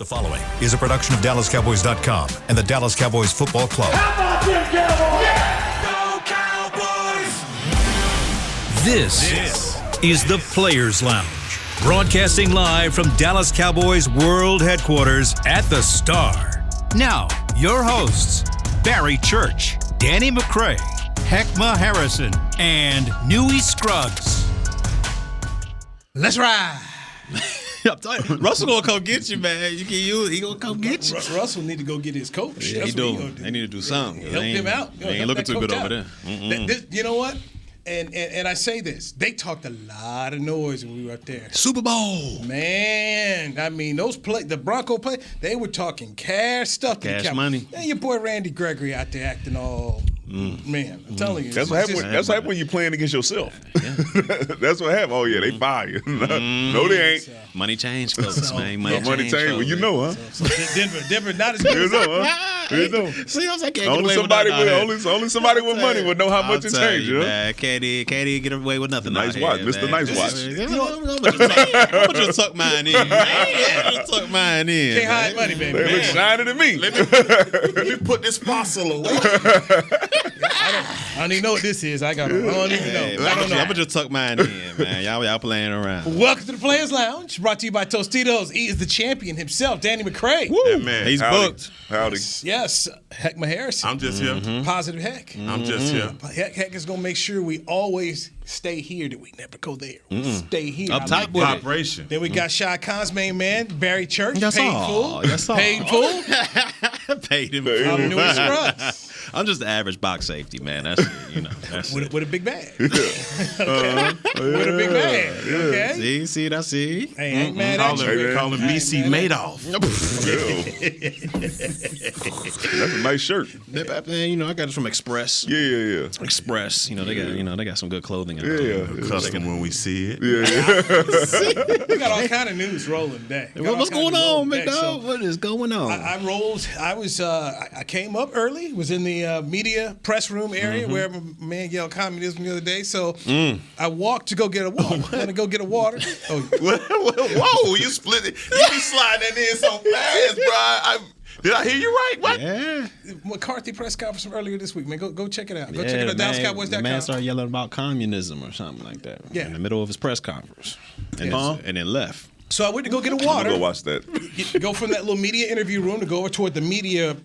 The following is a production of DallasCowboys.com and the Dallas Cowboys Football Club. How about them Cowboys? Yeah! Go Cowboys! This is the Players Lounge, broadcasting live from Dallas Cowboys World Headquarters at the Star. Now, your hosts, Barry Church, Danny McCray, Heckma Harrison, and Newey Scruggs. Let's ride. I'm telling you, Russell gonna come get you, man. He gonna come get you. Russell need to go get his coach. Yeah, That's he what do. do. They need to do something. Help him out. They ain't looking too good over there. You know what? And I say this, they talked a lot of noise when we were up there. Super Bowl. Man, I mean, the Bronco play, they were talking cash stuff. Cash money. And your boy Randy Gregory out there acting all, man, I'm telling you. That's what happened when you're playing against yourself. Yeah. That's what happened. Oh, yeah, they fire you. No, they ain't. Money change, folks, man. Money change. Well, you know, huh? So Denver not as good you as know, huh? You know. See, I was like, only somebody with money would know how much it changed, you know? Can't get away with nothing. Nice watch, Mr. Nice Watch. I'm gonna just tuck mine in. Can't hide money, baby. They look shiny to me. Let me put this fossil away. I don't even know what this is. I don't even know. I'm gonna just tuck mine in, man. Y'all playing around. Welcome to the Players Lounge, brought to you by Tostitos. He is the champion himself, Danny McCray. Yeah, man. He's booked. Howdy. Yes, Heckma Harrison. I'm just here. Positive Heck. I'm just here. Heck is gonna make sure we always stay here, that we never go there. Stay here. Up top with vibration. Then we got Shy Khan's main man, Barry Church. Yes, paid all. full. Yes, all. Paid full. Paid him. I'm Newey Scruggs. I'm just the average box safety, man. That's it, you know. That's with a big bag. With With a big bag. Okay. See. Hey, I ain't mad at you. Call him BC Madoff. That's a nice shirt. You know, I got it from Express. Yeah. Express. You know, they got some good clothing. Yeah. Custom when we see it. Yeah. We got all kind of news rolling today. What's going on, McDowell? What is going on? I rolled. I came up early. Was in the media press room area where my man yelled communism the other day. So I walked to go get a water. I'm gonna go get a water. Oh, Whoa, you split it. You be sliding that in so fast, bro. Did I hear you right? What? Yeah. McCarthy press conference from earlier this week, man. Go check it out. Go check it out. DallasCowboys.com. The man started yelling about communism or something like that. Yeah. In the middle of his press conference, and then left. So I went to go get a water. Go watch that. Go from that little media interview room to go over toward the media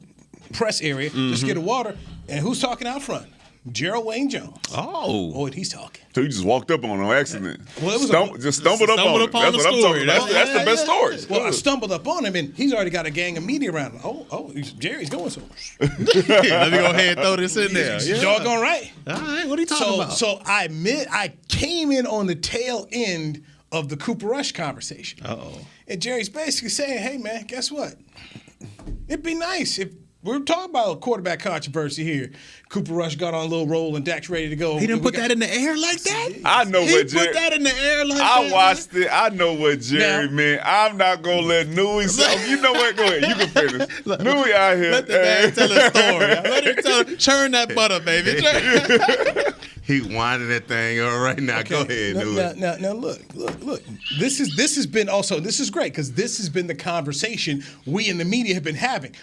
press area, just get a water. And who's talking out front? Gerald Wayne Jones. Oh, and he's talking. So you just walked up on him on accident. Well, it was just stumbled up on him. That's what I'm talking about. That's the best stories. Well, I stumbled up on him, and he's already got a gang of media around him. Oh, Jerry's going somewhere. Let me go ahead and throw this in there. He's doggone right. All right, what are you talking about? So I admit I came in on the tail end of the Cooper Rush conversation. And Jerry's basically saying, hey, man, guess what? It'd be nice if we're talking about a quarterback controversy here. Cooper Rush got on a little roll and Dak's ready to go. He didn't put that in the air like that? I know what Jerry. He put that in the air like that? I watched it. I know what Jerry meant. I'm not going to let Newey say. You know what? Go ahead. You can finish. Newey out here. Let the man tell a story. Let him churn that butter, baby. He winding that thing up right now. Okay. Go ahead, Newey. Now, look. This has been also, this is great because this has been the conversation we in the media have been having.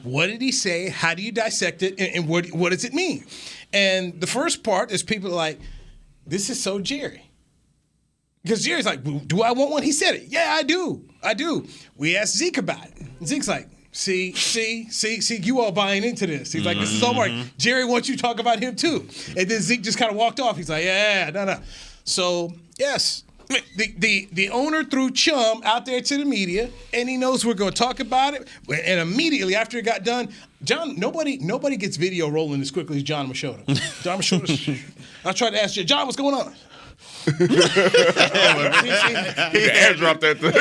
What did he say? How do you dissect it? And what does it mean? And the first part is people are like, this is so Jerry. Because Jerry's like, do I want one? He said it. Yeah, I do. We asked Zeke about it. And Zeke's like, see, you all buying into this. He's like, this is all right. Jerry wants you to talk about him too. And then Zeke just kind of walked off. He's like, no. So, yes, the owner threw Chum out there to the media, and he knows we're going to talk about it. And immediately after it got done, John, nobody gets video rolling as quickly as John Machota. John Machota, I tried to ask John, what's going on? He airdropped that thing.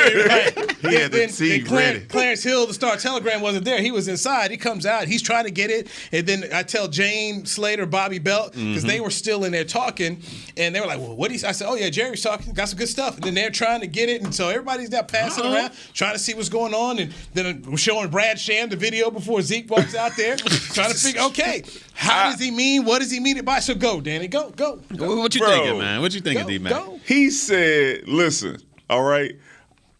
He had the team ready. Clarence Hill, the Star Telegram, wasn't there. He was inside. He comes out. He's trying to get it. And then I tell Jane Slater, Bobby Belt, because they were still in there talking. And they were like, well, what do you? I said, oh, yeah, Jerry's talking. Got some good stuff. And then they're trying to get it. And so everybody's now passing around, trying to see what's going on. And then we're showing Brad Sham the video before Zeke walks out there, trying to figure, okay, how does he mean? What does he mean it by? So go, Danny. Go. What you thinking, man? What you thinking, D-Man? Go. He said, listen, all right,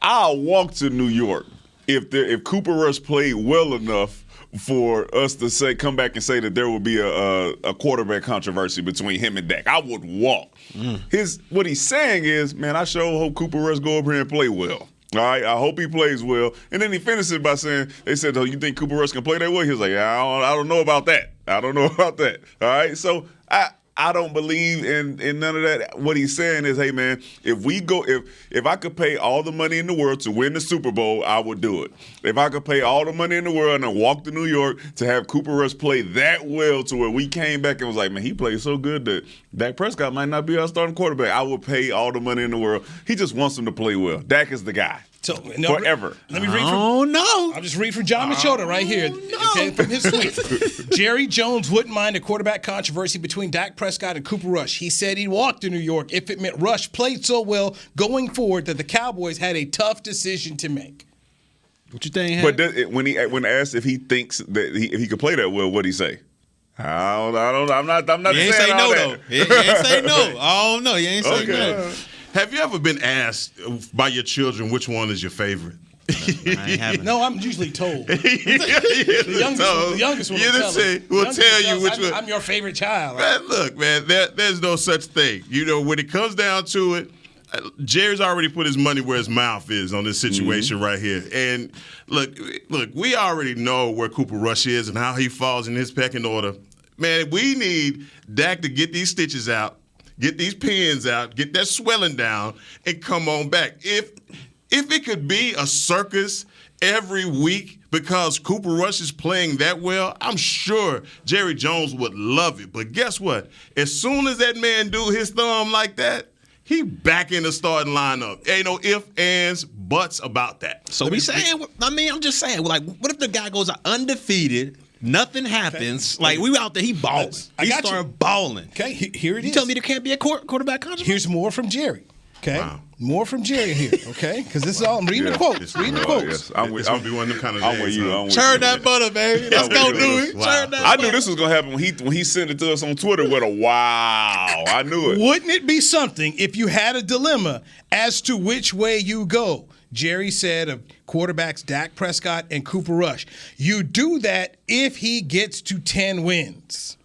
I'll walk to New York if Cooper Rush played well enough for us to come back and say that there would be a quarterback controversy between him and Dak. I would walk. What he's saying is, man, I sure hope Cooper Rush go over here and play well. All right, I hope he plays well. And then he finishes by saying, they said, oh, you think Cooper Rush can play that well? He was like, I don't know about that. I don't know about that. All right, so I don't believe in none of that. What he's saying is, hey, man, if I could pay all the money in the world to win the Super Bowl, I would do it. If I could pay all the money in the world and walk to New York to have Cooper Rush play that well to where we came back and was like, man, he played so good that Dak Prescott might not be our starting quarterback, I would pay all the money in the world. He just wants him to play well. Dak is the guy. So, forever. Let me read from. Oh no! I'll just read from John Machota right here. Okay, from his tweet. Jerry Jones wouldn't mind a quarterback controversy between Dak Prescott and Cooper Rush. He said he'd walk to New York if it meant Rush played so well going forward that the Cowboys had a tough decision to make. What you think? But when asked if he thinks that if he could play that well, what'd he say? I'm not He ain't saying say all no that. though. He ain't say no. I don't know. He ain't say no. Have you ever been asked by your children which one is your favorite? I haven't. No, I'm usually told. The youngest one will tell you which one. I'm your favorite child. Man, look, man, there's no such thing. You know, when it comes down to it, Jerry's already put his money where his mouth is on this situation right here. And look, we already know where Cooper Rush is and how he falls in his pecking order. Man, we need Dak to get these stitches out, get these pins out, get that swelling down, and come on back. If it could be a circus every week because Cooper Rush is playing that well, I'm sure Jerry Jones would love it. But guess what? As soon as that man do his thumb like that, he back in the starting lineup. Ain't no ifs, ands, buts about that. So I'm just saying, like, what if the guy goes undefeated? Nothing happens. Okay. Like, we out there, he balling. He started balling. Okay, here it is. You tell me there can't be a quarterback controversy? Here's more from Jerry. Okay, wow. More from Jerry here. Okay, because this is all I'm reading the quotes. Reading the quotes. Yes. I'm be one of them kind of I'm with you. Churn that butter, baby. Let's go do it. Wow. Churn that I butter. knew this was gonna happen when he sent it to us on Twitter with a wow. I knew it. Wouldn't it be something if you had a dilemma as to which way you go? Jerry said of quarterbacks Dak Prescott and Cooper Rush. You do that if he gets to 10 wins.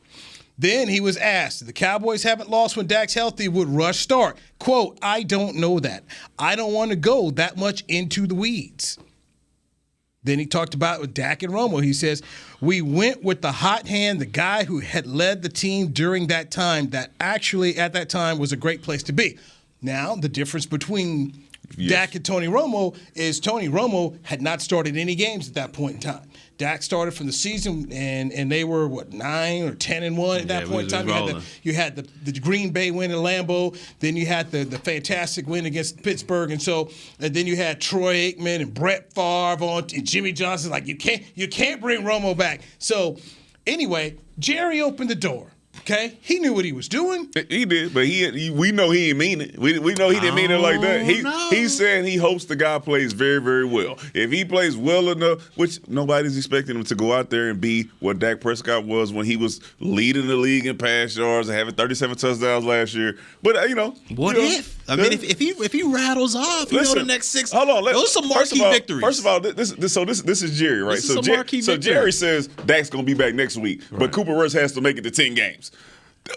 Then he was asked, the Cowboys haven't lost when Dak's healthy, would Rush start? Quote, I don't know that. I don't want to go that much into the weeds. Then he talked about with Dak and Romo. He says, we went with the hot hand, the guy who had led the team during that time, that actually at that time was a great place to be. Now, the difference between Dak and Tony Romo is Tony Romo had not started any games at that point in time. Dak started from the season, and they were, 9 or 10-1 at that point in time. You had the Green Bay win in Lambeau. Then you had the fantastic win against Pittsburgh. And then you had Troy Aikman and Brett Favre and Jimmy Johnson. Like, you can't bring Romo back. So, anyway, Jerry opened the door. Okay, he knew what he was doing. He did, but we know he didn't mean it. We know he didn't mean it like that. He's saying he hopes the guy plays very, very well. If he plays well enough, which nobody's expecting him to go out there and be what Dak Prescott was when he was leading the league in pass yards and having 37 touchdowns last year. But what if? I mean, if he rattles off, the next 6. Hold on, those are some marquee victories. First of all, this is Jerry, right? This is some marquee victory. Jerry says Dak's gonna be back next week, but Cooper Rush has to make it to 10 games.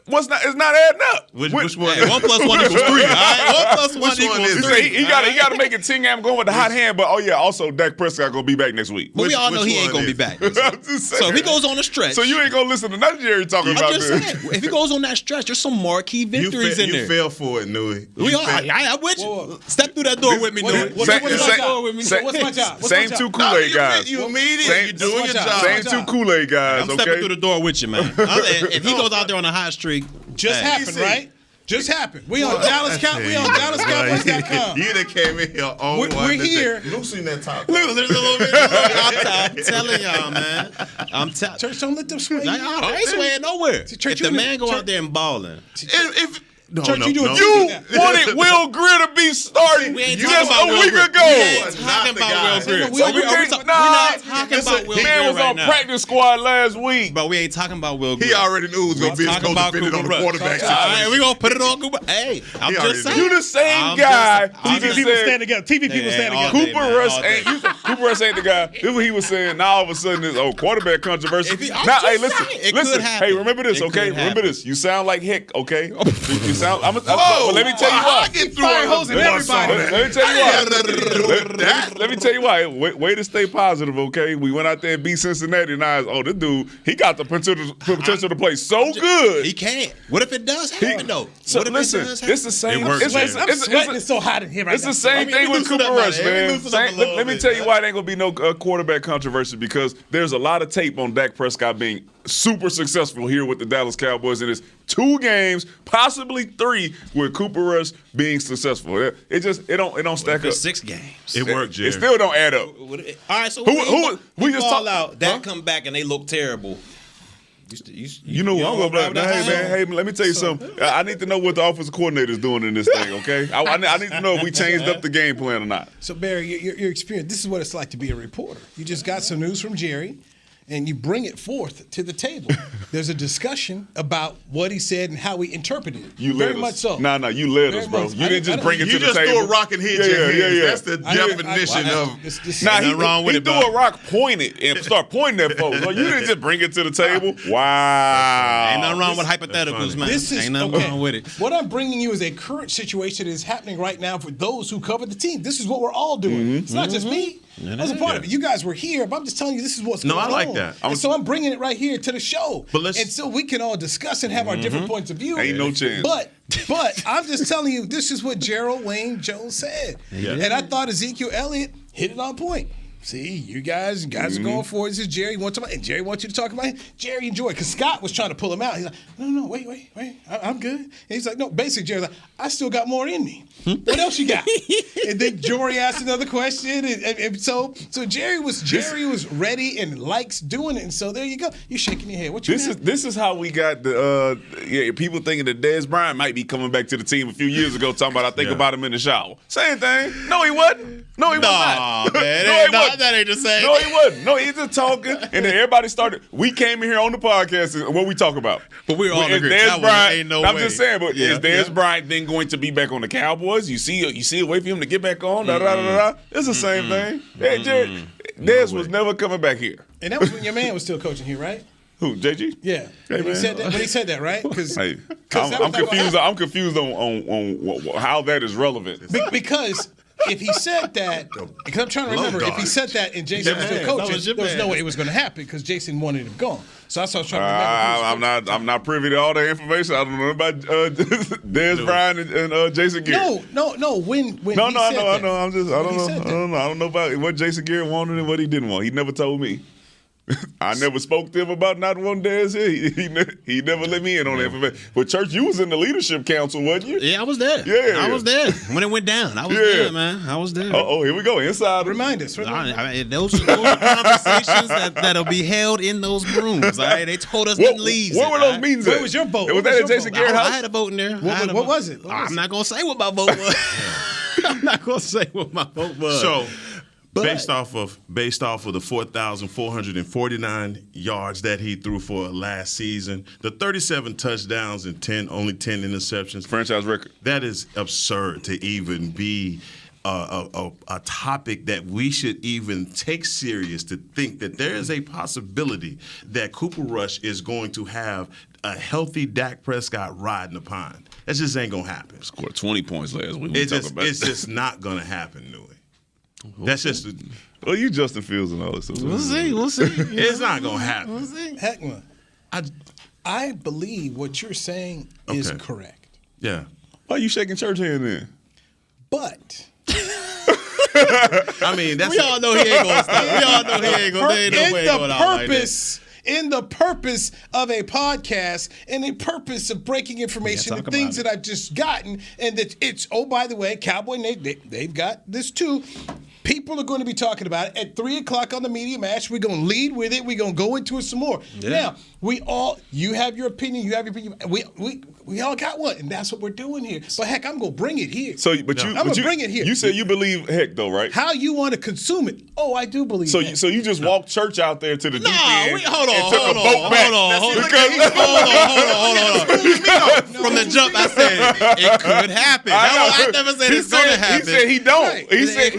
It's not adding up. Which one? Hey, 1 + 1 = 3. All right, 1 + 1 = 3. He got to make it 10 games going with the hot hand. But also Dak Prescott gonna be back next week. But we all know he ain't gonna be back. So if he goes on a stretch, so you ain't gonna listen to nothing Jerry talking about this. I'm just saying, if he goes on that stretch, there's some marquee victories in there. You fell for it, Nui. I'm with you. Step through that door with me, Nui. What's my job? Same two Kool-Aid guys. You immediate. You're doing your job. Same two Kool-Aid guys. I'm stepping through the door with you, man. If he goes out there on a hot streak, just happened, right? Just happened. We on Dallas Cowboys. We on DallasCowboys.com. You that came in here on We're here. Loosen that top. There's a little bit. I'm telling y'all, man. Church, don't let them sway. I ain't swaying nowhere. If the man go out there and balling, Church, you wanted Will Greer to be starting just a week ago. We ain't talking about Will Greer. We're not talking about Will Greer. Man was on practice squad last week. But we ain't talking about Will Greer. He already knew it was going to be dependent on the quarterback situation. We're going to put it on Cooper. Hey, I'm just saying. You the same guy who TV people stand together. TV people stand together. Cooper Rush ain't. Cooper Rush ain't the guy. This is what he was saying. Now all of a sudden, this quarterback controversy. Now, hey, listen. Hey, remember this, okay? Remember this. You sound like Hick, okay? You sound. But let me tell you why. Let me tell you why. Let me tell you why. Way to stay positive, okay? We went out there and beat Cincinnati, and this dude, he got the potential to play so good. He can't. What if it does happen, though? So listen, it's the same. I'm sweating. It's so hot in here right now. It's the same thing with Cooper Rush, man. Let me tell you why it ain't gonna be no quarterback controversy, because there's a lot of tape on Dak Prescott being super successful here with the Dallas Cowboys, and it's 2 games, possibly 3, with Cooper Rush being successful. It don't stack up. 6 games. It worked, Jerry. It still don't add up. All right, so we just fall talk out. Dak come back and they look terrible. You know what I'm going to Hey, let me tell you something. I need to know what the offensive coordinator is doing in this thing, okay? I need to know if we changed up the game plan or not. So, Barry, your experience, this is what it's like to be a reporter. You just got some news from Jerry, and you bring it forth to the table. There's a discussion about what he said and how he interpreted it. You very led much us. so. No, you led us, bro. You didn't just bring it to the table. You just threw a rock and hit your head. Yeah. That's the definition of. He threw a rock, pointed, and start pointing at folks. You didn't just bring it to the table. Wow. Ain't nothing wrong with hypotheticals, man. Ain't nothing wrong with it. What I'm bringing you is a current situation that is happening right now for those who cover the team. This is what we're all doing. It's not just me. I was a part of it. You guys were here, but I'm just telling you this is what's going on. No, I like that. And so I'm bringing it right here to the show. And so we can all discuss and have our different points of view. Ain't no chance. But I'm just telling you, this is what Gerald Wayne Jones said. Yeah. And I thought Ezekiel Elliott hit it on point. See, you guys are going for it. This is Jerry wants to, and Jerry wants you to talk about it. Jerry enjoyed it because Scott was trying to pull him out. He's like, no, wait, I'm good. And he's like, no, basically Jerry's like, I still got more in me. What else you got? And then Jory asked another question, and so Jerry was ready and likes doing it. And so there you go. You're shaking your head. This is how we got the people thinking that Dez Bryant might be coming back to the team a few years ago. Talking about I think about him in the shower. Same thing. No, he wasn't. No, he was not. Man, no, he wasn't. That ain't the same. No, he wasn't. No, he's just talking, and then everybody started. We came in here on the podcast, and what we talk about. But we're all agreeing. Dez Bryant, ain't no I'm way. just saying, but is Dez Bryant then going to be back on the Cowboys? You see a way for him to get back on? It's the same thing. Hey, Jared, Dez was never coming back here. And that was when your man was still coaching here, right? Who, JG? Yeah. Hey, when he said that, right? Hey, I'm confused. I'm confused on how that is relevant. Because if he said that, because I'm trying to remember, if he said that and Jason was still coaching, there was no way it was going to happen because Jason wanted him gone. So that's what I was trying to remember. I'm not privy to all the information. I don't know about Dez Bryant and Jason Garrett. No. When I know. I don't know about what Jason Garrett wanted and what he didn't want. He never told me. I never spoke to him about not wanting Dez here. He never let me in on that information. But Church, you was in the leadership council, wasn't you? Yeah, I was there. Yeah, I was there when it went down. I was there, man. I was there. Oh, here we go. Inside. Remind us. Those are conversations that'll be held in those rooms. All right, they told us to leave. What were those meetings? Where was your vote? Was that at Jason Garrett house? I had a vote in there. What was it? I'm not gonna say what my vote was. I'm not gonna say what my vote was. So. Based off of the 4,449 yards that he threw for last season, the 37 touchdowns and only 10 interceptions, franchise record. That is absurd to even be a topic that we should even take serious, to think that there is a possibility that Cooper Rush is going to have a healthy Dak Prescott riding the pine. That just ain't gonna happen. Scored 20 points last week. It's just not gonna happen, Newey. That's just. Well, you Justin Fields and all this stuff. We'll see. It's not gonna happen. We'll see. Heckman, I believe what you're saying is correct. Yeah. Why are you shaking Church hand then? But I mean, we all know he ain't gonna stop. We all know he ain't gonna. There ain't no way going out like that. In the purpose of a podcast and the purpose of breaking information and things that I've just gotten, and that it's, oh, by the way, Cowboy, they've got this too. People are going to be talking about it at 3 o'clock on the Media Match. We're going to lead with it. We're going to go into it some more. Yeah. Now, you have your opinion. You have your opinion. We all got one, and that's what we're doing here. But heck, I'm going to bring it here. I'm going to bring it here. You said you believe Heck, though, right? How you want to consume it? Oh, I do believe that. So you just walked Church out there to the deep end. Hold on. From the jump, I said it could happen. I never said it's going to happen. He said he don't. He said he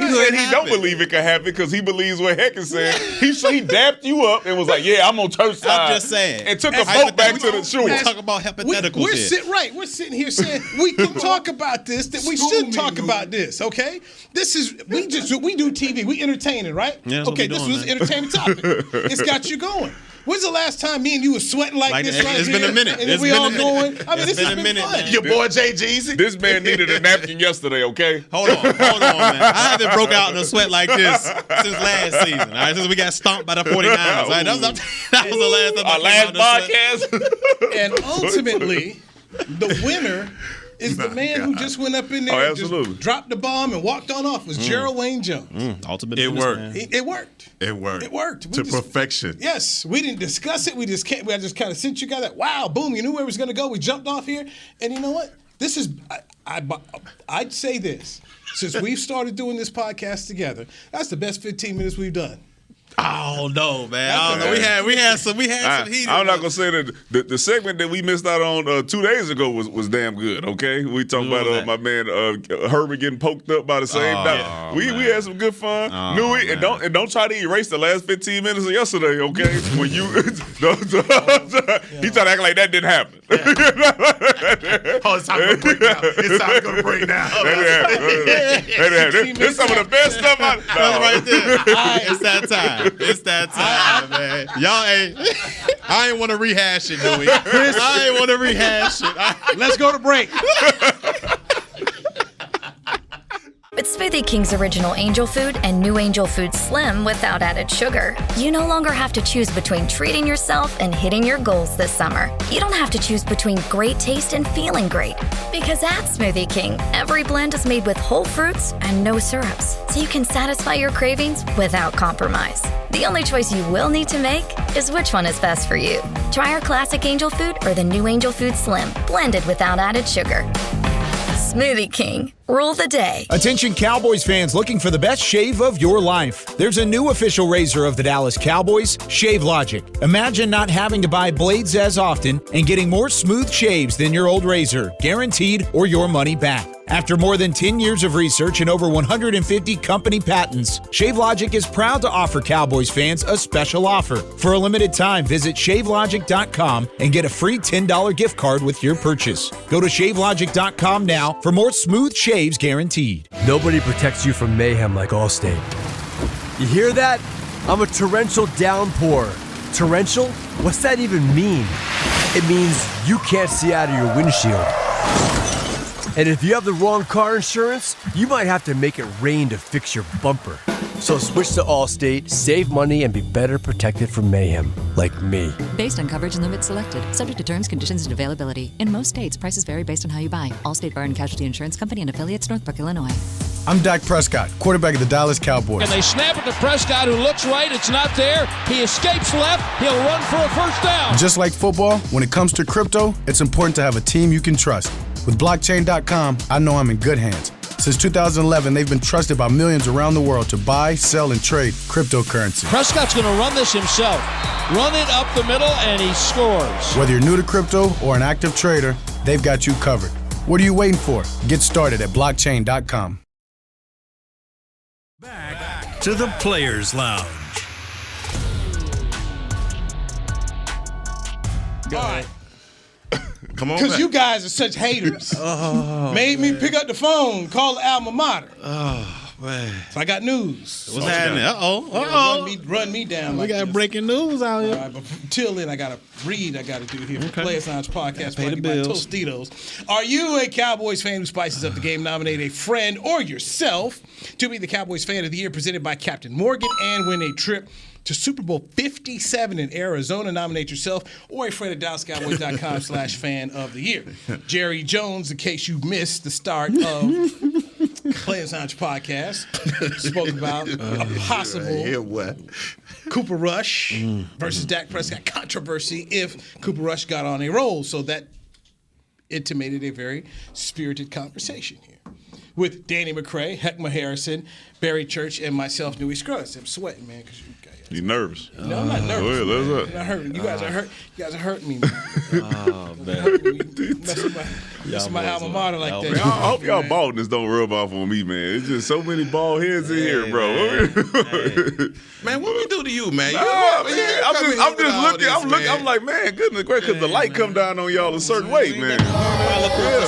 don't believe believe it could happen because he believes what Heck is saying. He dapped you up and was like, "Yeah, I'm on church side." I'm just saying. And took a boat back to the shore. We talk about hypotheticals We're sitting here saying we can talk about this. That we should talk about this. Okay, this is we do TV. We entertaining, right? Yeah, okay, this was an entertainment topic. It's got you going. When's the last time me and you was sweating like this right It's here? been a minute. And then we all going. I mean, It's this has been a been minute, fun. man. Your boy Jay Jeezy. This man needed a napkin yesterday, okay? Hold on, man. I haven't broke out in a sweat like this since last season. All right, since we got stomped by the 49ers. All right, that was the last time. Our last podcast. And ultimately, the winner is the man who just went up in there and just dropped the bomb and walked on off. Was Gerald Wayne Jones. Ultimate It worked. It worked. It worked. It worked. To perfection. Yes, we didn't discuss it. We just kind of sent you guys that. Wow, boom! You knew where it was going to go. We jumped off here, and you know what? This is. I'd say this. Since we've started doing this podcast together, that's the best 15 minutes we've done. Oh no, man! I don't know. We had some heat. I'm not gonna say that the segment that we missed out on 2 days ago was damn good. Okay, we talked about my man Herbert getting poked up by the same. We had some good fun. Knew it, and don't try to erase the last 15 minutes of yesterday. Okay, when you he tried to act like that didn't happen. Oh, it's time to break now. It's time to go to break now. This some of the best stuff. Right there. It's that time. It's that time, man. I ain't want to rehash it, Dewey. I ain't want to rehash it. Let's go to break. With Smoothie King's original Angel Food and new Angel Food Slim without added sugar, you no longer have to choose between treating yourself and hitting your goals this summer. You don't have to choose between great taste and feeling great. Because at Smoothie King, every blend is made with whole fruits and no syrups, so you can satisfy your cravings without compromise. The only choice you will need to make is which one is best for you. Try our classic Angel Food or the new Angel Food Slim, blended without added sugar. Smoothie King. Rule the day. Attention Cowboys fans looking for the best shave of your life. There's a new official razor of the Dallas Cowboys, Shave Logic. Imagine not having to buy blades as often and getting more smooth shaves than your old razor, guaranteed or your money back. After more than 10 years of research and over 150 company patents, ShaveLogic is proud to offer Cowboys fans a special offer. For a limited time, visit ShaveLogic.com and get a free $10 gift card with your purchase. Go to ShaveLogic.com now for more smooth shaves guaranteed. Nobody protects you from mayhem like Allstate. You hear that? I'm a torrential downpour. Torrential? What's that even mean? It means you can't see out of your windshield. And if you have the wrong car insurance, you might have to make it rain to fix your bumper. So switch to Allstate, save money, and be better protected from mayhem, like me. Based on coverage and limits selected, subject to terms, conditions, and availability. In most states, prices vary based on how you buy. Allstate Bar and Casualty Insurance Company and affiliates, Northbrook, Illinois. I'm Dak Prescott, quarterback of the Dallas Cowboys. And they snap it to Prescott, who looks right. It's not there. He escapes left. He'll run for a first down. Just like football, when it comes to crypto, it's important to have a team you can trust. With blockchain.com, I know I'm in good hands. Since 2011, they've been trusted by millions around the world to buy, sell, and trade cryptocurrency. Prescott's going to run this himself. Run it up the middle, and he scores. Whether you're new to crypto or an active trader, they've got you covered. What are you waiting for? Get started at blockchain.com. Back to the Players Lounge. All right. Come on, because you guys are such haters. Made me pick up the phone, call the alma mater. Oh man! So I got news. What's happening? Run me down. We got breaking news out here. All right, but until then, I got to read. I got to do here for Players Lounge podcast. Pay the bills. Tostitos. Are you a Cowboys fan who spices up the game? Nominate a friend or yourself to be the Cowboys Fan of the Year, presented by Captain Morgan, and win a trip to Super Bowl 57 in Arizona. Nominate yourself or a friend at DallasCowboys.com/fan of the year. Jerry Jones, in case you missed the start of Players Lounge podcast, spoke about a possible Cooper Rush versus Dak Prescott controversy if Cooper Rush got on a roll. So that intimated a very spirited conversation here with Danny McCray, Heckma Harrison, Barry Church and myself knew we scrubs. I'm sweating, man. You nervous? No, I'm not nervous. Go ahead, let's I'm not hurting. You guys are hurt. You guys are hurting me, man. Oh, man. Messing my alma mater like that. Man, I hope y'all baldness don't rub off on me, man. It's just so many bald heads in here, bro. Man, what we do to you, man? I'm just looking. I'm like, man, goodness gracious, because the light come down on y'all a certain way, man.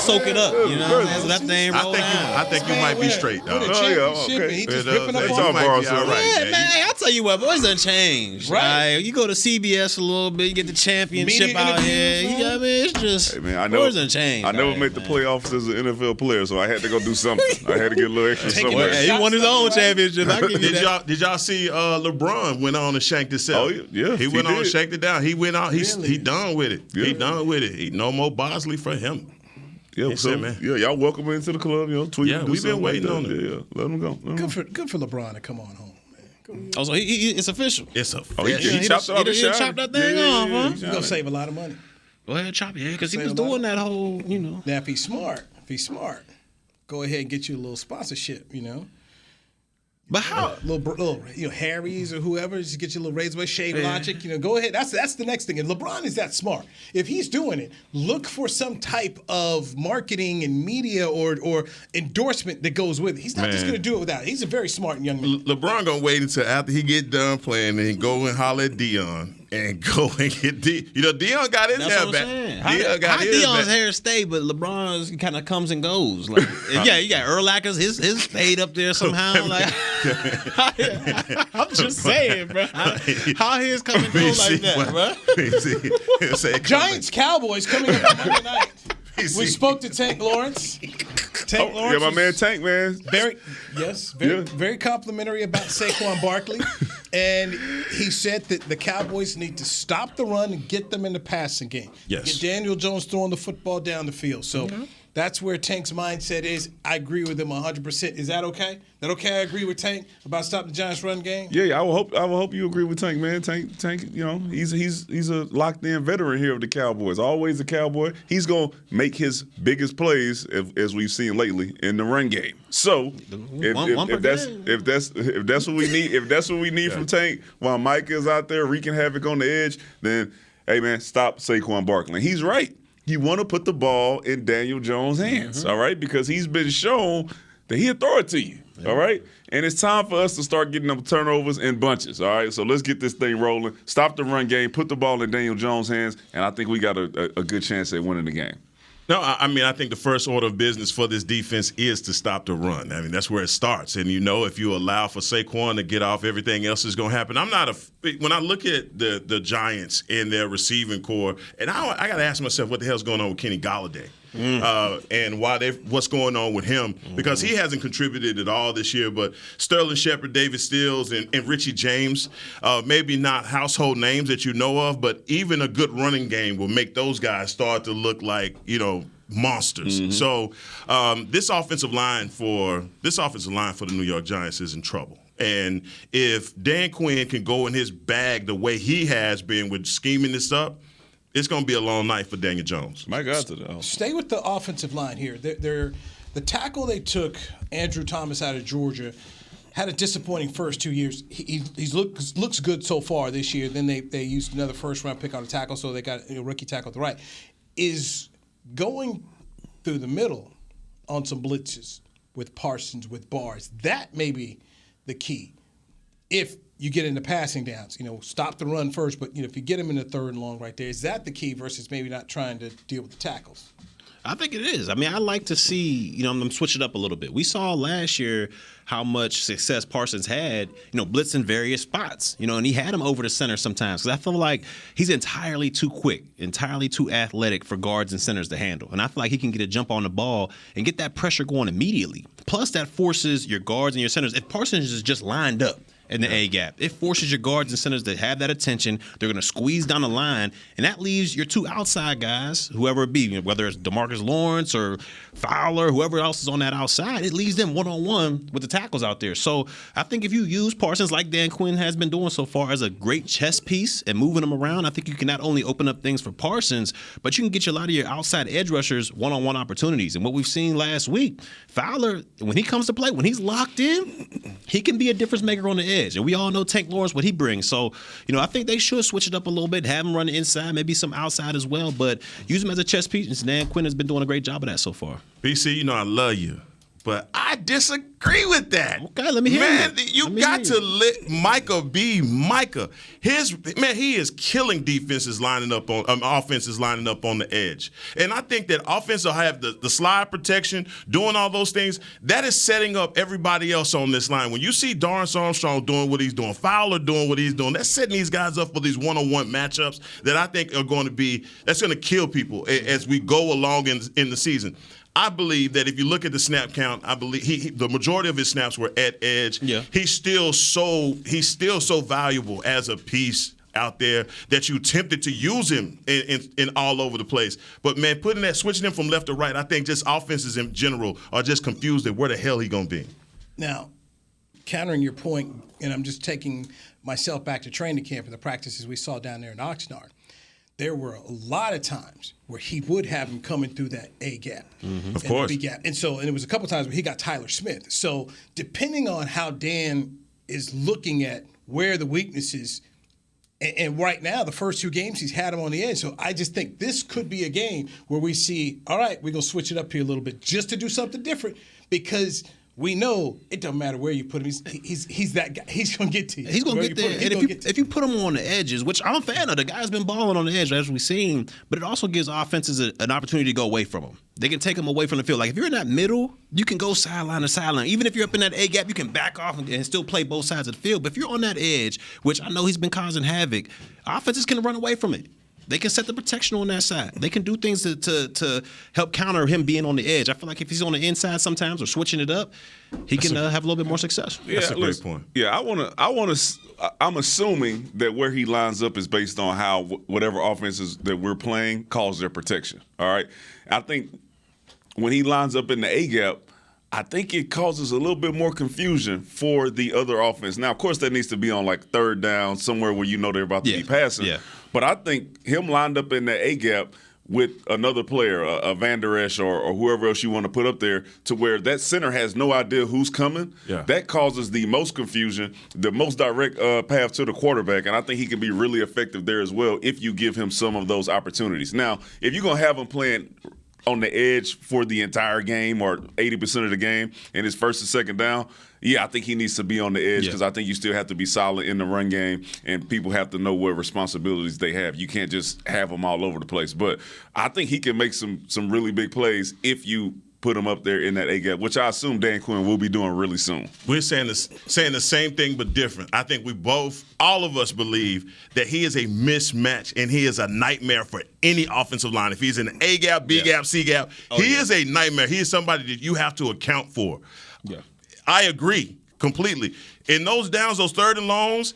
Soak it up, you know. So that thing roll down. I think you might be straight, dog. He just ripping up all right, man. I'll tell you what, boys done changed. Right. You go to CBS a little bit, you get the championship out here. You know what I mean? It's just, boys done changed. I never made the playoffs as an NFL player, so I had to go do something. I had to get a little extra somewhere. He won his own championship. Did y'all see LeBron went on and shanked himself? Oh, yeah. He went on and shanked it down. He went out. He done with it. Yeah. He done with it. No more Bosley for him. Yeah, so, man. Yeah, y'all welcome into the club. You know, tweet. Yeah, we've been waiting on it. Yeah, let him go. Good for LeBron to come on home. Oh, so it's official. It's official. He chopped off his shine. Chopped that thing off, huh? He's gonna save a lot of money. Go ahead, chop it, because he was doing that whole, you know. Now, if he's smart, go ahead and get you a little sponsorship, you know. But how? Little Harry's or whoever, just get you a little Razorway Shave Logic. You know, go ahead. That's the next thing. And LeBron is that smart. If he's doing it, look for some type of marketing and media or endorsement that goes with it. He's not just going to do it without it. He's a very smart young man. LeBron going to wait until after he get done playing and go and holler at Dion. And go and get Dion got his hair back. Dion's hair stay, but LeBron's kind of comes and goes. Like, you got Urlacher's his fade up there somehow. Like, I'm just saying, bro. How his come and go like that, bro? Giants Cowboys coming up on Monday night. We spoke to Tank Lawrence. Lawrence. Yeah, my man Tank, man. Very complimentary about Saquon Barkley. And he said that the Cowboys need to stop the run and get them in the passing game. Yes. Get Daniel Jones throwing the football down the field. So that's where Tank's mindset is. I agree with him 100%. Is that okay? That okay? I agree with Tank about stopping the Giants' run game. Yeah. I will hope you agree with Tank, man. Tank. You know, he's a locked in veteran here of the Cowboys. Always a Cowboy. He's gonna make his biggest plays as we've seen lately in the run game. So if that's what we need from Tank while Micah is out there wreaking havoc on the edge, then hey man, stop Saquon Barkley. He's right. You want to put the ball in Daniel Jones' hands, all right? Because he's been shown that he'll throw it to you, all right? And it's time for us to start getting them turnovers in bunches, all right? So let's get this thing rolling. Stop the run game, put the ball in Daniel Jones' hands, and I think we got a good chance at winning the game. No, I mean, I think the first order of business for this defense is to stop the run. I mean, that's where it starts. And, if you allow for Saquon to get off, everything else is going to happen. When I look at the Giants and their receiving core, and I got to ask myself what the hell's going on with Kenny Golladay and what's going on with him, because he hasn't contributed at all this year. But Sterling Shepard, David Stills, and Richie James, maybe not household names that you know of, but even a good running game will make those guys start to look like, monsters. So this offensive line for the New York Giants is in trouble. And if Dan Quinn can go in his bag the way he has been with scheming this up, it's going to be a long night for Daniel Jones. My God, though. Stay with the offensive line here. The tackle they took, Andrew Thomas out of Georgia, had a disappointing first 2 years. He looks good so far this year. Then they used another first-round pick on a tackle, so they got a rookie tackle at the right. Is going through the middle on some blitzes with Parsons, with Bars, that may be the key. If you get into passing downs, stop the run first, but if you get him in the third and long right there, is that the key versus maybe not trying to deal with the tackles? I think it is. I mean, I like to see, I'm switching it up a little bit. We saw last year how much success Parsons had, blitzing various spots, and he had him over the center sometimes, because I feel like he's entirely too quick, entirely too athletic for guards and centers to handle. And I feel like he can get a jump on the ball and get that pressure going immediately. Plus, that forces your guards and your centers. If Parsons is just lined up in the A gap. It forces your guards and centers to have that attention. They're going to squeeze down the line, and that leaves your two outside guys, whoever it be, whether it's DeMarcus Lawrence or Fowler, whoever else is on that outside, it leaves them one-on-one with the tackles out there. So I think if you use Parsons like Dan Quinn has been doing so far as a great chess piece and moving them around, I think you can not only open up things for Parsons, but you can get a lot of your outside edge rushers one-on-one opportunities. And what we've seen last week, Fowler, when he comes to play, when he's locked in, he can be a difference maker on the edge. And we all know Tank Lawrence, what he brings. So, I think they should switch it up a little bit, have him run the inside, maybe some outside as well, but use him as a chess piece. And Dan Quinn has been doing a great job of that so far. BC, I love you, but I disagree with that. Okay, let me hear it. You got to let Micah be Micah. He is killing defenses lining up on offenses lining up on the edge. And I think that offense will have the slide protection, doing all those things. That is setting up everybody else on this line. When you see Dorrance Armstrong doing what he's doing, Fowler doing what he's doing, that's setting these guys up for these one-on-one matchups that I think are going to kill people as we go along in the season. I believe that if you look at the snap count, I believe the majority of his snaps were at edge. Yeah. He's still so valuable as a piece out there that you tempted to use him in all over the place. But man, switching him from left to right, I think just offenses in general are just confused at where the hell he gonna be. Now, countering your point, and I'm just taking myself back to training camp and the practices we saw down there in Oxnard. There were a lot of times where he would have him coming through that A gap. Of course. The B gap. And it was a couple times where he got Tyler Smith. So depending on how Dan is looking at where the weaknesses, and right now, the first two games, he's had him on the edge. So I just think this could be a game where we see, all right, we're going to switch it up here a little bit just to do something different because we know it doesn't matter where you put him. He's that guy. He's going to get to you. He's going to get there. And if you put him on the edges, which I'm a fan of, the guy's been balling on the edge as we've seen, but it also gives offenses an opportunity to go away from him. They can take him away from the field. Like if you're in that middle, you can go sideline to sideline. Even if you're up in that A gap, you can back off and still play both sides of the field. But if you're on that edge, which I know he's been causing havoc, offenses can run away from it. They can set the protection on that side. They can do things to help counter him being on the edge. I feel like if he's on the inside sometimes or switching it up, he can have a little bit more success. Yeah, that's a great point. Yeah, I'm assuming that where he lines up is based on how whatever offenses that we're playing calls their protection. All right, I think when he lines up in the A gap, I think it causes a little bit more confusion for the other offense. Now, of course, that needs to be on like third down, somewhere where you know they're about to be passing. Yeah. But I think him lined up in the A gap with another player, a Van Der Esch or whoever else you want to put up there, to where that center has no idea who's coming. Yeah. That causes the most confusion, the most direct path to the quarterback, and I think he can be really effective there as well if you give him some of those opportunities. Now, if you're going to have him playing on the edge for the entire game or 80% of the game in his first and second down, I think he needs to be on the edge because I think you still have to be solid in the run game and people have to know what responsibilities they have. You can't just have them all over the place. But I think he can make some really big plays if you put him up there in that A gap, which I assume Dan Quinn will be doing really soon. We're saying the same thing but different. I think all of us believe that he is a mismatch and he is a nightmare for any offensive line. If he's in the A gap, B gap, C gap, he is a nightmare. He is somebody that you have to account for. Yeah. I agree completely. In those downs, those third and longs,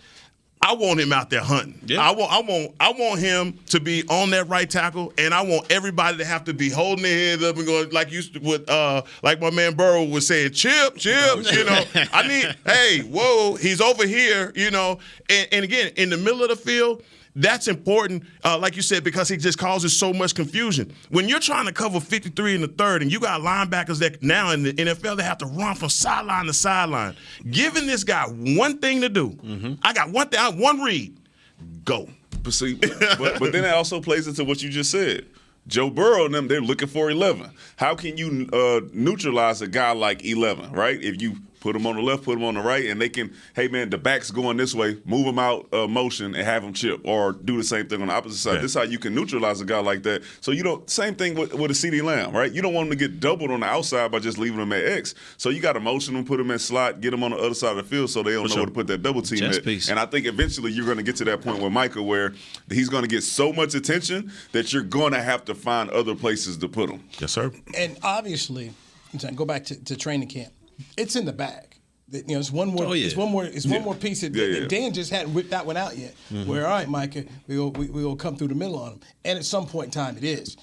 I want him out there hunting. Yeah. I want him to be on that right tackle, and I want everybody to have to be holding their heads up and going like like my man Burrow was saying, chip. I need, hey, whoa, he's over here, And again, in the middle of the field, that's important, like you said, because it just causes so much confusion. When you're trying to cover 53 in the third and you got linebackers that now in the NFL, they have to run from sideline to sideline. Giving this guy one thing to do, I got one read, go. But see, but then it also plays into what you just said. Joe Burrow and them, they're looking for 11. How can you neutralize a guy like 11, right? If you put him on the left, put him on the right, and they can, hey, man, the back's going this way, move him out motion and have him chip, or do the same thing on the opposite side. Yeah. This is how you can neutralize a guy like that. So same thing with a CeeDee Lamb, right? You don't want him to get doubled on the outside by just leaving him at X. So you got to motion him, put him in slot, get him on the other side of the field so they don't know where to put that double team at. Piece. And I think eventually you're going to get to that point with Micah where he's going to get so much attention that you're going to have to find other places to put him. Yes, sir. And obviously, go back to training camp. It's in the bag. It's one more. It's one more piece that Dan just hadn't whipped that one out yet. Mm-hmm. Where all right, Micah, we will come through the middle on them, and at some point in time it is,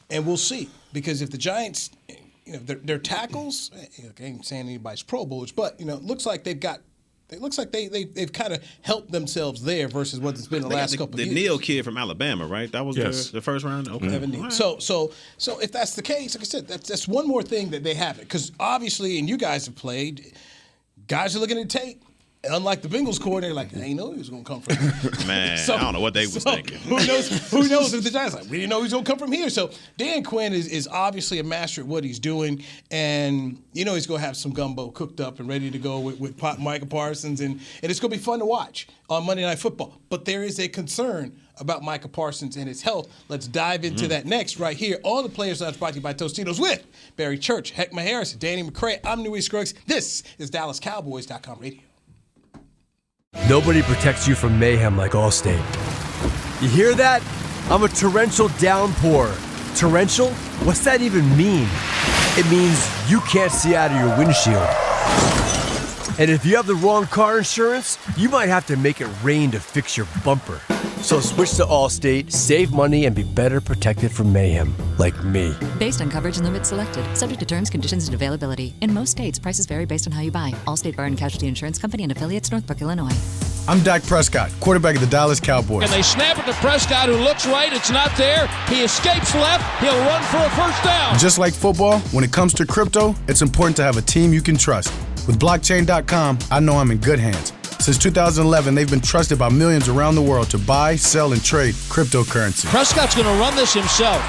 and we'll see, because if the Giants, their tackles, I ain't saying anybody's Pro Bowlers, but it looks like they've got. It looks like they've kind of helped themselves there versus what it's been the last couple of years. The Neal kid from Alabama, right? That was the first round. Okay. Mm-hmm. Right. So if that's the case, like I said, that's one more thing that they haven't, because obviously, and you guys have played, guys are looking at tape. Unlike the Bengals coordinator, like, I didn't know he was going to come from here. Man, I don't know what they was thinking. Who knows if the Giants we didn't know he was going to come from here. So Dan Quinn is obviously a master at what he's doing, and he's going to have some gumbo cooked up and ready to go with Micah Parsons, and it's going to be fun to watch on Monday Night Football. But there is a concern about Micah Parsons and his health. Let's dive into that next right here on the Players Lounge, brought to you by Tostitos with Barry Church, Heckma Harris, Danny McCray. I'm Newey Scruggs. This is DallasCowboys.com radio. Nobody protects you from mayhem like Allstate. You hear that? I'm a torrential downpour. Torrential? What's that even mean? It means you can't see out of your windshield. And if you have the wrong car insurance, you might have to make it rain to fix your bumper. So switch to Allstate, save money, and be better protected from mayhem, like me. Based on coverage and limits selected, subject to terms, conditions, and availability. In most states, prices vary based on how you buy. Allstate Bar and Casualty Insurance Company and affiliates, Northbrook, Illinois. I'm Dak Prescott, quarterback of the Dallas Cowboys. And they snap it to Prescott, who looks right. It's not there. He escapes left. He'll run for a first down. Just like football, when it comes to crypto, it's important to have a team you can trust. With blockchain.com, I know I'm in good hands. Since 2011, they've been trusted by millions around the world to buy, sell, and trade cryptocurrency. Prescott's going to run this himself.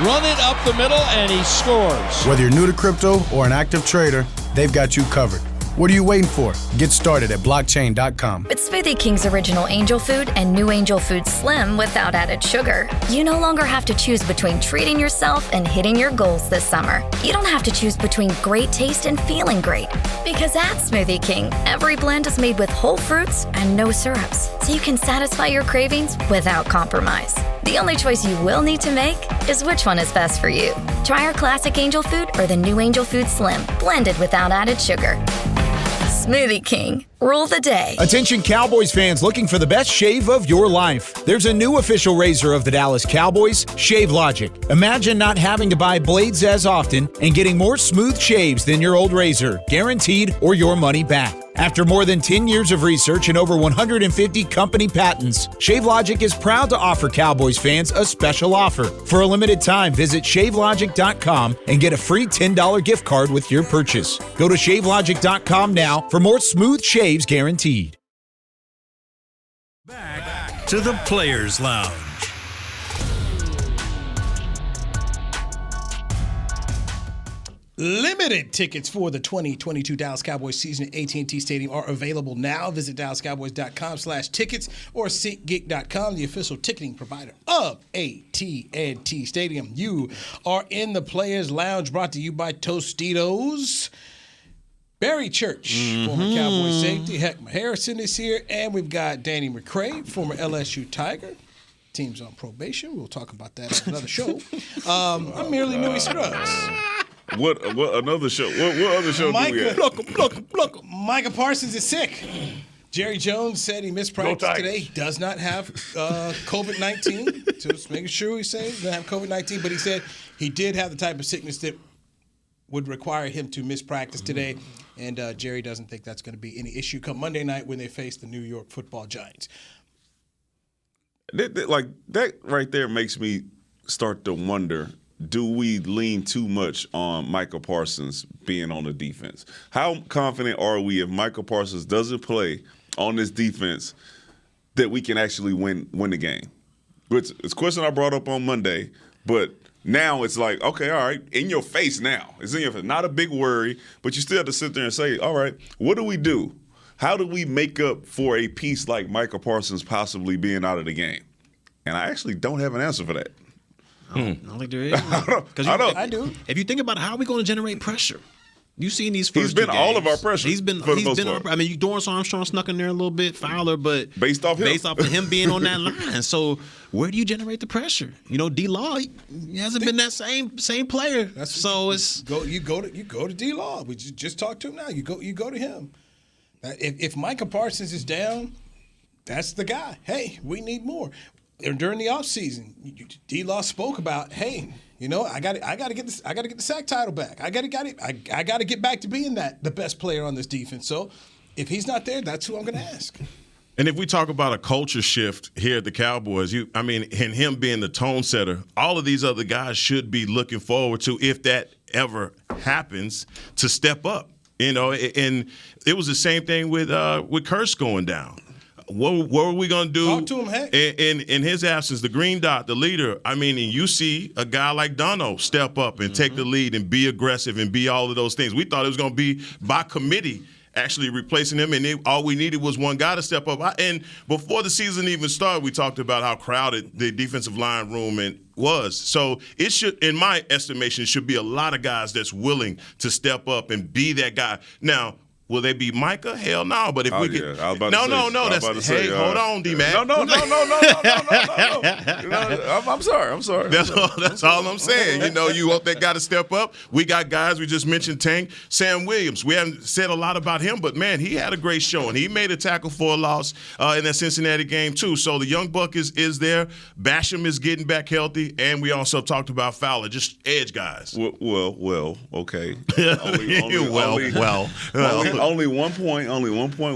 Run it up the middle, and he scores. Whether you're new to crypto or an active trader, they've got you covered. What are you waiting for? Get started at blockchain.com. With Smoothie King's original Angel Food and new Angel Food Slim without added sugar, you no longer have to choose between treating yourself and hitting your goals this summer. You don't have to choose between great taste and feeling great. Because at Smoothie King, every blend is made with whole fruits and no syrups, so you can satisfy your cravings without compromise. The only choice you will need to make is which one is best for you. Try our classic Angel Food or the new Angel Food Slim, blended without added sugar. Smoothie King. Rule the day. Attention Cowboys fans looking for the best shave of your life. There's a new official razor of the Dallas Cowboys, Shave Logic. Imagine not having to buy blades as often and getting more smooth shaves than your old razor, guaranteed or your money back. After more than 10 years of research and over 150 company patents, Shave Logic is proud to offer Cowboys fans a special offer. For a limited time, visit shavelogic.com and get a free $10 gift card with your purchase. Go to shavelogic.com now for more smooth shaves guaranteed. Back to the Players Lounge. Limited tickets for the 2022 Dallas Cowboys season at AT&T Stadium are available now. Visit DallasCowboys.com/tickets or SeatGeek.com, the official ticketing provider of AT&T Stadium. You are in the Players Lounge, brought to you by Tostitos. Barry Church, former Cowboys safety. Heckma Harrison is here, and we've got Danny McCray, former LSU Tiger. Team's on probation. We'll talk about that on another show. I'm merely Newey Scruggs. What another show? What other show do we have? Micah Parsons is sick. Jerry Jones said he missed practice today. He does not have COVID-19. So just making sure he said he doesn't have COVID-19. But he said he did have the type of sickness that would require him to miss practice today. And Jerry doesn't think that's going to be any issue come Monday night when they face the New York Football Giants. Like that right there makes me start to wonder, do we lean too much on Micah Parsons being on the defense? How confident are we if Micah Parsons doesn't play on this defense that we can actually win the game? It's a question I brought up on Monday, but now it's like, okay, all right, in your face now. It's in your face. Not a big worry, but you still have to sit there and say, all right, what do we do? How do we make up for a piece like Micah Parsons possibly being out of the game? And I actually don't have an answer for that. I don't think there is. I do. If you think about it, how are we going to generate pressure? You've seen these first He's been two all games. of our pressure. He's been I mean, Dorrance Armstrong snuck in there a little bit, Fowler, but based off of him being on that line. So where do you generate the pressure? You know, D-Law, he hasn't been that same player. So it's you go to D-Law. We just talked to him now. You go to him. If Micah Parsons is down, that's the guy. Hey, we need more. During the offseason, D-Law spoke about, hey, I got to get the sack title back. I got to get back to being the best player on this defense. So if he's not there, that's who I'm going to ask. And if we talk about a culture shift here at the Cowboys, and him being the tone setter, all of these other guys should be looking forward to, if that ever happens, to step up. And it was the same thing with Kurtz going down. What were we going to do? Talk to him, hey. In his absence, the green dot, the leader, and you see a guy like Dono step up and take the lead and be aggressive and be all of those things. We thought it was going to be by committee actually replacing him, and all we needed was one guy to step up. And before the season even started, we talked about how crowded the defensive line room was. So it should, in my estimation, should be a lot of guys that's willing to step up and be that guy. Now, will they be Micah? Hell no. But if we get hold on, D-Mac. No. I'm sorry. That's all I'm saying. You want that guy to step up. We got guys. We just mentioned Tank, Sam Williams. We haven't said a lot about him, but man, he had a great showing. He made a tackle for a loss in that Cincinnati game too. So the young buck is there. Basham is getting back healthy, and we also talked about Fowler, just edge guys. Well, okay. Only one point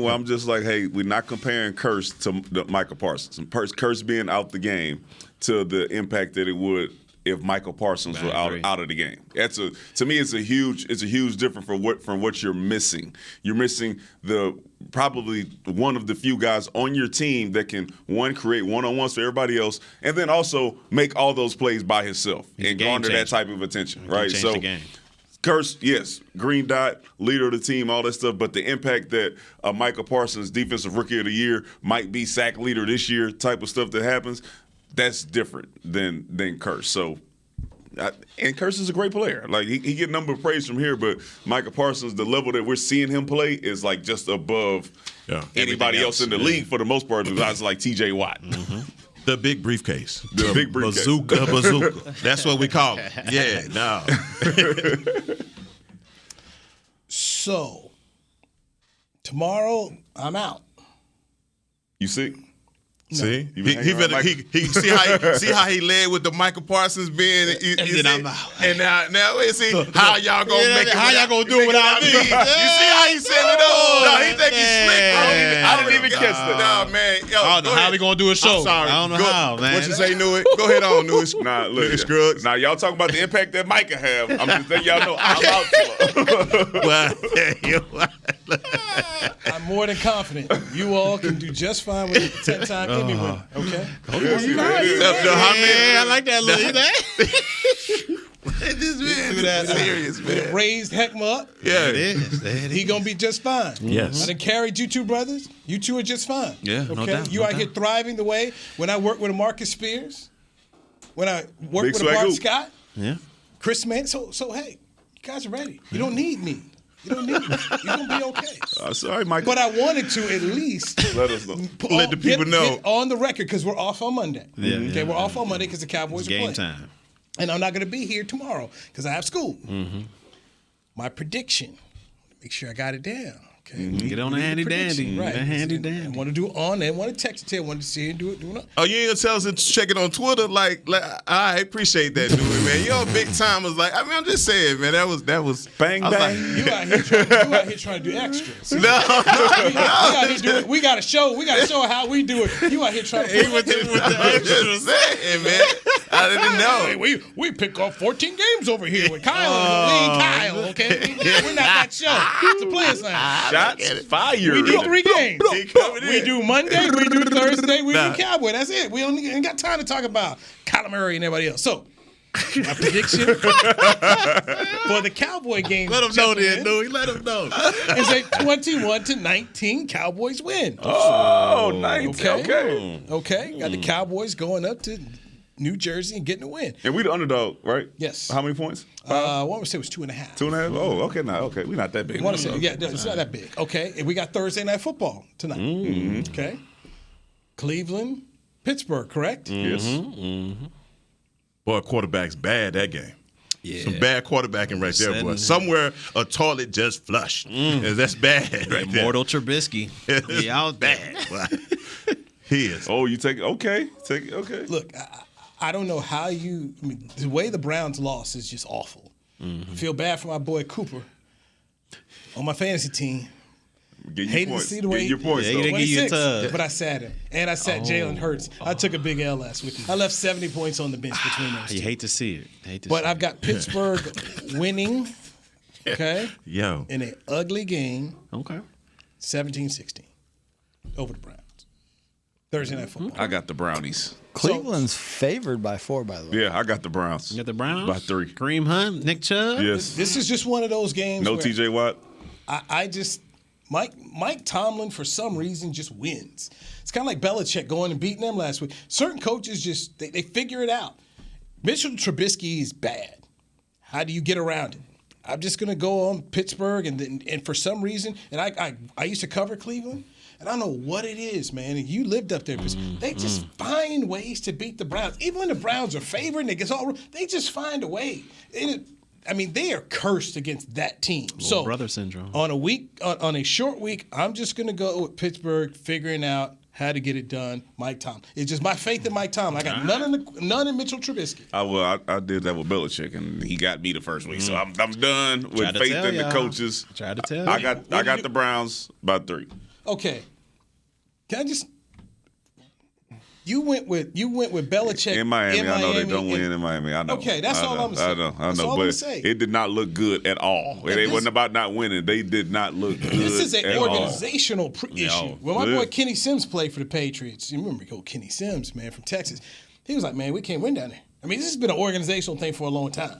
where I'm just like, hey, we're not comparing Kurtz to Micah Parsons. Kurtz being out the game to the impact that it would if Micah Parsons were out of the game. To me, it's a huge difference from what you're missing. You're missing probably one of the few guys on your team that can create one-on-ones for everybody else, and then also make all those plays by himself and garner that type of attention, right? So. Kurtz, yes, green dot, leader of the team, all that stuff, but the impact that Micah Parsons, Defensive Rookie of the Year, might be sack leader this year type of stuff that happens, that's different than Kurtz. So, and Kurtz is a great player. Like, he get a number of praise from here, but Micah Parsons, the level that we're seeing him play is like just above anybody else in the league for the most part, besides like T.J. Watt. Mm-hmm. The big briefcase. The big briefcase. Bazooka. That's what we call it. Yeah, no. So, tomorrow, I'm out. You sick? No. See, he see how he led with the Michael Parsons being, and then I'm out. And now we see how y'all gonna make it. How y'all gonna do it without me? You see how he said it up? No, he think he's slick. I didn't even catch that. No, man. Yo, I don't know how we gonna do a show. I'm sorry. I don't know how, man. What you say, Newitt? Go ahead on, Newitt. Nah, look, Scruggs. Now y'all talking about the impact that Micah have. I'm just letting y'all know I'm out. I'm more than confident. You all can do just fine with a 10-time Emmy winner. Okay. I like that little. This man is serious, man. Raised Heckma up. Yeah, it is. He gonna be just fine. Yes. I done carried you two brothers. You two are just fine. Yeah, okay? no doubt. You out here thriving the way when I worked with a Marcus Spears, when I worked with a Bart Scott, Chris Mann. So hey, you guys are ready. You don't need me. You're gonna be okay. Sorry, Mike. But I wanted to at least let us know. Let the people know get on the record because we're off on Monday. Yeah, okay, we're off on Monday because the Cowboys are playing. Game time. And I'm not going to be here tomorrow because I have school. Mm-hmm. My prediction. Make sure I got it down. Okay. Get on the handy dandy. Right. Handy dandy. I want to do it on there. I want to text it to you. I want to see you do it. Oh, you ain't gonna tell us to check it on Twitter? Like I appreciate that, dude, man. You're big timers. Like, I mean, I'm just saying, man. That was bang bang. Like, you out here trying to do extras. No. We got to show. We got to show how we do it. You out here trying to do with the extras, man. I didn't know. Hey, we pick off 14 games over here with Kyle. We ain't Kyle, okay? We're not that show. It's a players line. Shots fired. We do 3 games. We do Monday, we do Thursday, we do Cowboy. That's it. We ain't got time to talk about Kyler Murray and everybody else. So, my prediction for the Cowboy game. Let them know then, Louie. Let them know. Is a 21-19 Cowboys win. Oh, nice. Okay. Got the Cowboys going up to New Jersey and getting a win. And we the underdog, right? Yes. How many points? I want to say it was 2.5. 2.5? Oh, okay. Now, okay. We're not that big. I want to say, it's not that big. Okay. And we got Thursday Night Football tonight. Mm-hmm. Okay. Cleveland, Pittsburgh, correct? Yes. Boy, quarterback's bad that game. Yeah. Some bad quarterbacking right there, boy. Somewhere a toilet just flushed. That's bad right there. Mortal Trubisky. He out bad. He is. Oh, you take it? Okay. Take it. Okay. Look, I don't know how you. I mean, the way the Browns lost is just awful. I feel bad for my boy Cooper on my fantasy team. Get your Hated points. to see the way Get your points, he though. didn't give you a 26, tub. but I sat him, and I sat Jalen Hurts. I took a big L last week. I left 70 points on the bench between those two. You hate to see it. But I've got Pittsburgh winning, okay, Yo. in an ugly game, Okay. 17-16, over the Browns. Thursday Night Football. I got the Brownies. Cleveland's favored by 4, by the way. Yeah, I got the Browns. You got the Browns? By 3. Kareem Hunt, Nick Chubb? Yes. This is just one of those games No where TJ Watt. I just Mike Tomlin for some reason just wins. It's kind of like Belichick going and beating them last week. Certain coaches just they figure it out. Mitchell Trubisky is bad. How do you get around it? I'm just gonna go on Pittsburgh and for some reason, and I used to cover Cleveland, and I don't know what it is, man. And you lived up there, they just find ways to beat the Browns. Even when the Browns are favored and it gets all, they just find a way. They are cursed against that team. Little brother syndrome. On a short week, I'm just going to go with Pittsburgh, figuring out how to get it done. Mike Tomlin. It's just my faith in Mike Tomlin. I got none in Mitchell Trubisky. I did that with Belichick, and he got me the first week. So I'm done with faith in the coaches. Tried to tell I you. got the Browns by 3. Okay. Can I just? You went with Belichick In Miami, I know they don't win in Miami. I know. Okay, that's all I'm saying. I That's know, all I'm but saying. it did not look good at all. It wasn't about not winning. They did not look good. This is an at all. organizational issue. No. When my boy Kenny Sims played for the Patriots, you remember Kenny Sims, man, from Texas. He was like, man, we can't win down there. I mean, this has been an organizational thing for a long time.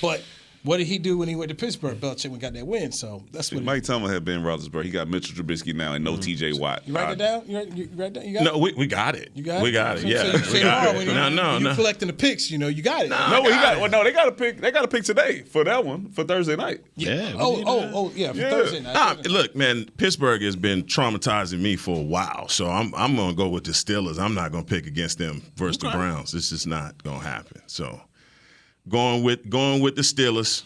But what did he do when he went to Pittsburgh? Belichick got that win, so that's what. Mike Tomlin had Ben Roethlisberger. He got Mitchell Trubisky now and no T.J. Watt. You write it down. You write down. You got No, it. we got it. You got it. We got it. So Yeah, you we got it. when you collecting the picks, you got it. No, they got a pick. They got a pick today for that one for Thursday night. Yeah. Oh, yeah, for Thursday night. Look, man, Pittsburgh has been traumatizing me for a while, so I'm going to go with the Steelers. I'm not going to pick against them versus the Browns. It's just not going to happen. So going with the Steelers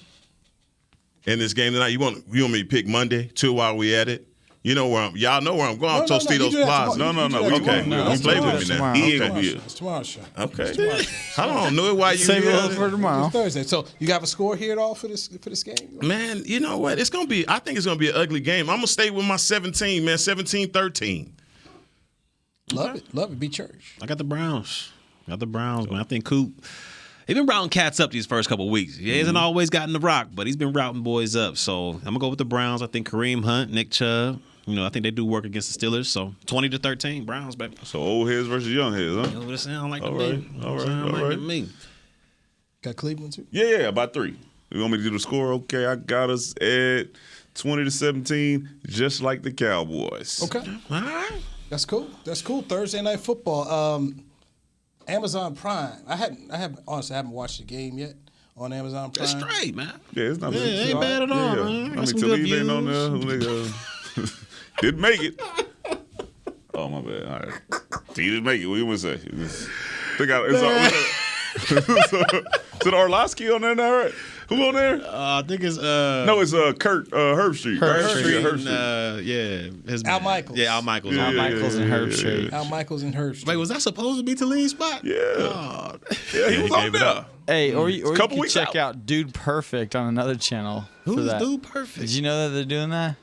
in this game tonight. You want me to pick Monday too while we at it? You know where y'all know where I'm going. No, Tostitos Plaza. No. Okay, you play with me now. He ain't gonna be it. It's tomorrow's show. Okay. I don't know why you Save here. it for tomorrow. It's Thursday. So you got a score here at all for this game? Man, you know what? I think it's gonna be an ugly game. I'm gonna stay with my 17, man. 17-13. Love it. Be church. I got the Browns. Man. I think Coop. He's been routing cats up these first couple of weeks. He hasn't always gotten the rock, but he's been routing boys up. So I'm going to go with the Browns. I think Kareem Hunt, Nick Chubb, I think they do work against the Steelers. So 20-13, Browns, baby. So old heads versus young heads, huh? You know what it sound like to All me. right. To me. Got Cleveland too? Yeah, about 3. You want me to do the score? Okay, I got us at 20-17, just like the Cowboys. Okay. All right. That's cool. Thursday Night Football. Amazon Prime. I haven't watched the game yet on Amazon Prime. That's straight, man. Yeah, it's not Yeah, it ain't bad at all, man. I Got some mean, good Talib ain't on views. there. Didn't make it. Oh, my bad. All right. He didn't make it. What you want to say? Is it Orlowski on there now, right? Who on there? I think it's No, it's Kurt Herbstreit. His Al man. Michaels. Yeah, Al Michaels. Al Michaels and Herbstreit. Al Michaels and Herbstreit. Wait, was that supposed to be Talib's spot? Yeah. Oh. Yeah, he was on there. Hey, or you couple could weeks check out. out Dude Perfect on another channel. for Who's that. Dude Perfect? Did you know that they're doing that?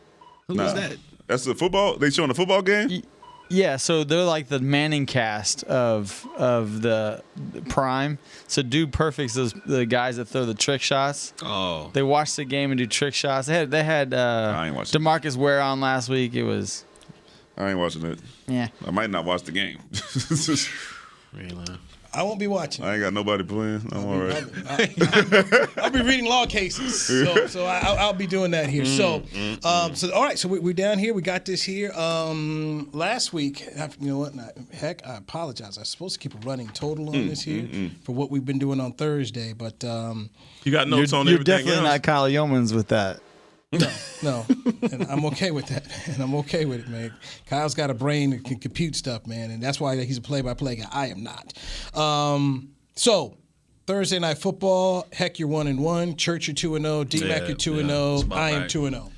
Who is that? That's the football. They showing a football game? Yeah, so they're like the Manning cast of the Prime. So Dude Perfect's the guys that throw the trick shots. Oh. They watch the game and do trick shots. They had I ain't watching DeMarcus Ware on last week. It was I ain't watching it. Yeah. I might not watch the game. I won't be watching. I ain't got nobody playing. I'm all right. I'll be reading law cases, so I'll be doing that here. So all right. So we're down here. We got this here. Last week, you know what? Heck, I apologize. I was supposed to keep a running total on this here for what we've been doing on Thursday, but you got notes on you're everything definitely else? not Kyle Yeomans with that. No, and I'm okay with that, and I'm okay with it, man. Kyle's got a brain that can compute stuff, man, and that's why he's a play-by-play guy. I am not. So Thursday Night Football. Heck, you're 1-1. Church, you're 2-0. D-Mac, you're 2-0. I am 2-0.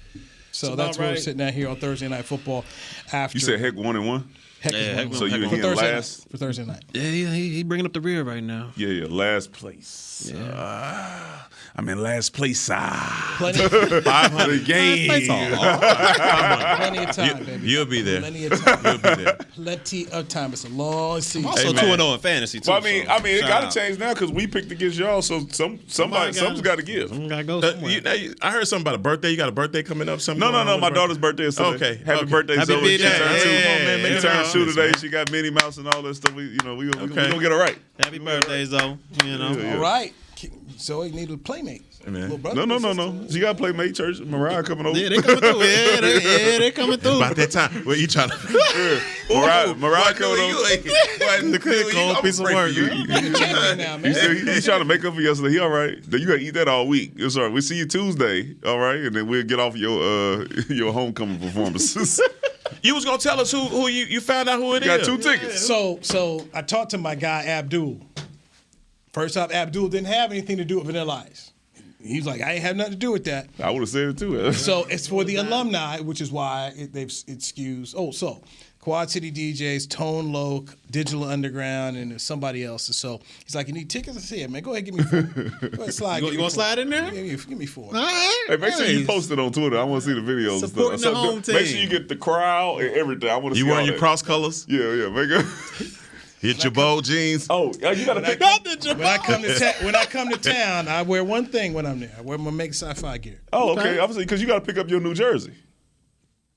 So that's where we're sitting at here on Thursday Night Football. After You said Heck 1-1? Heck is 1-1. So you in last? For Thursday night. Yeah, he bringing up the rear right now. Yeah, last place. Yeah. I'm in last place. Plenty 500 games. Plenty of time, baby. You'll be there. Plenty of time. You'll be there. Plenty of time. It's a long season. Also 2-0 in fantasy too. Well, I mean, it got to change now because we picked against y'all. So something's got to give. Someone got to go somewhere. I heard something about a birthday. You got a birthday coming up? No. My daughter's birthday is today. Okay. Happy birthday, Happy Zoe. She birthday. turned 2 today. She got Minnie Mouse and all that stuff. We gonna get her right. Happy birthday, Zoe. All right. Zoe needed a playmate. No. She got playmate church. Mariah coming over. Yeah, they coming through. They coming through. About that time. What you trying to? Mariah coming over. The cold piece of work. He's trying to make up for yesterday. He all right. You got to eat that all week. It's all right. We see you Tuesday. All right, and then we'll get off your homecoming performances. You was gonna tell us who you found out who it is. Got 2 tickets. So I talked to my guy Abdul. First off, Abdul didn't have anything to do with Vanilla Ice. He's like, I ain't have nothing to do with that. I would have said it too. So it's for the alumni, which is why it skews. Oh, so Quad City DJs, Tone Loc, Digital Underground, and there's somebody else. And so he's like, you need tickets? I said, man, go ahead, give me 4. Go ahead, slide. You want to slide in there? Yeah, give me 4. All right. Hey, make sure you post it on Twitter. I want to see the videos. Supporting and stuff. the home team. Make sure you get the crowd and everything. I want to see You wearing all your that. cross colors? Yeah. Make it. Hit your bold jeans. Oh, you got to pick up the When I come to town, I wear one thing when I'm there. I wear my Make Sci-Fi gear. Oh, okay. Obviously, because you got to pick up your New Jersey.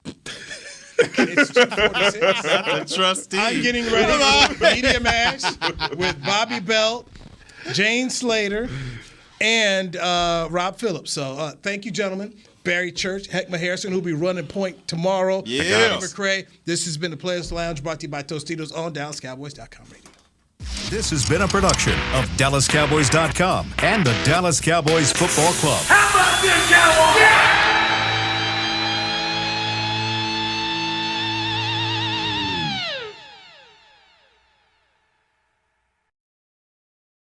It's 246. Trustee. I'm getting ready for Media Mash with Bobby Belt, Jane Slater, and Rob Phillips. So thank you, gentlemen. Barry Church, Heckma Harrison, who'll be running point tomorrow. Yeah. McCray. This has been the Players Lounge brought to you by Tostitos on DallasCowboys.com radio. This has been a production of DallasCowboys.com and the Dallas Cowboys Football Club. How about this, Cowboys? Yeah!